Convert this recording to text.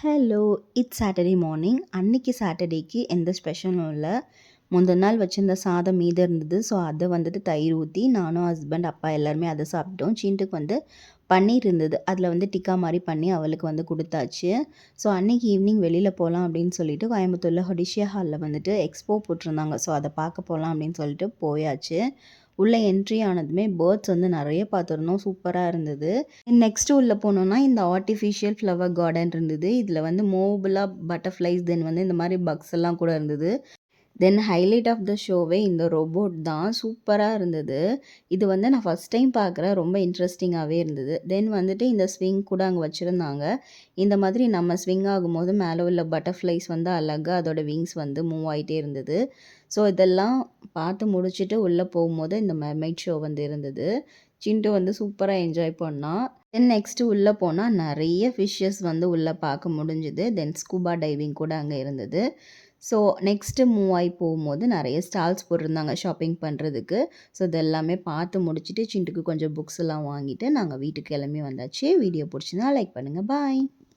Hello! It's Saturday morning. அன்னைக்கு சாட்டர்டேக்கு எந்த ஸ்பெஷலும் இல்ல. முந்தின நாள் வச்சிருந்த சாதம் மீதம் இருந்தது. ஸோ, அத வந்துட்டு தயிர் ஊத்தி நானும், ஹஸ்பண்ட், அப்பா எல்லாருமே அத சாப்பிட்டோம். சின்ட்டுக்கு வந்து பன்னீர் இருந்தது. அதில வந்து டிக்கா மாரி பண்ணி அவளுக்கு வந்து குடுத்தாச்சு. ஸோ, அன்னைக்கு ஈவினிங் வெளியில போலாம் அப்படின்னு சொல்லிட்டு கோயம்புத்தூர்ல ஹொடிஷியா ஹால்ல வந்துட்டு எக்ஸ்போ போட்டிருந்தாங்க. ஸோ, அத பார்க்க போலாம் அப்படின்னு சொல்லிட்டு போயாச்சு. உள்ள என்ட்ரி ஆனதுமே பேர்ட்ஸ் வந்து நெறைய பார்த்துருந்தோம். சூப்பரா இருந்தது. நெக்ஸ்ட்டு உள்ள போனோம்னா, இந்த ஆர்ட்டிஃபிஷியல் ஃப்ளவர் கார்டன் இருந்தது. இதில வந்து மூவபுளா பட்டர்ஃப்ளைஸ் தென் வந்து இந்த மாரி பக்ஸ் எல்லாம் கூட இருந்தது. தென் ஹைலைட் ஆஃப் த ஷோவே இந்த ரோபோட் தான். சூப்பரா இருந்தது. இது வந்து நான் ஃபர்ஸ்ட் டைம் பார்க்குறேன். ரொம்ப இன்ட்ரெஸ்டிங்காவே இருந்தது. தென் வந்துட்டு இந்த ஸ்விங் கூட அங்க வச்சிருந்தாங்க. இந்த மாதிரி நம்ம ஸ்விங் ஆகும்போது மேல உள்ள பட்டர்ஃப்ளைஸ் வந்து அழகா அதோட விங்ஸ் வந்து மூவ் ஆயிட்டே இருந்தது. ஸோ இதெல்லாம் பார்த்து முடிச்சுட்டு உள்ள போகும்போது இந்த மெர்மைட் ஷோ வந்து இருந்தது. சிண்டு வந்து சூப்பரா என்ஜாய் பண்ணான். தென் நெக்ஸ்ட்டு உள்ள போனா நெறைய ஃபிஷ்ஷஸ் வந்து உள்ள பார்க்க முடிஞ்சுது. தென் ஸ்கூபா டைவிங் கூட அங்க இருந்தது. ஸோ நெக்ஸ்ட்டு மூவ் ஆயி போகும்போது நெறைய ஸ்டால்ஸ் போட்டிருந்தாங்க ஷாப்பிங் பண்ணுறதுக்கு. ஸோ இது எல்லாமே பார்த்து முடிச்சுட்டு சிண்டுக்கு கொஞ்சம் புக்ஸ் எல்லாம் வாங்கிட்டு நாங்க வீட்டுக்கு கிளம்பி வந்தாச்சு. வீடியோ பிடிச்சிருந்தா லைக் பண்ணுங்க. பாய்.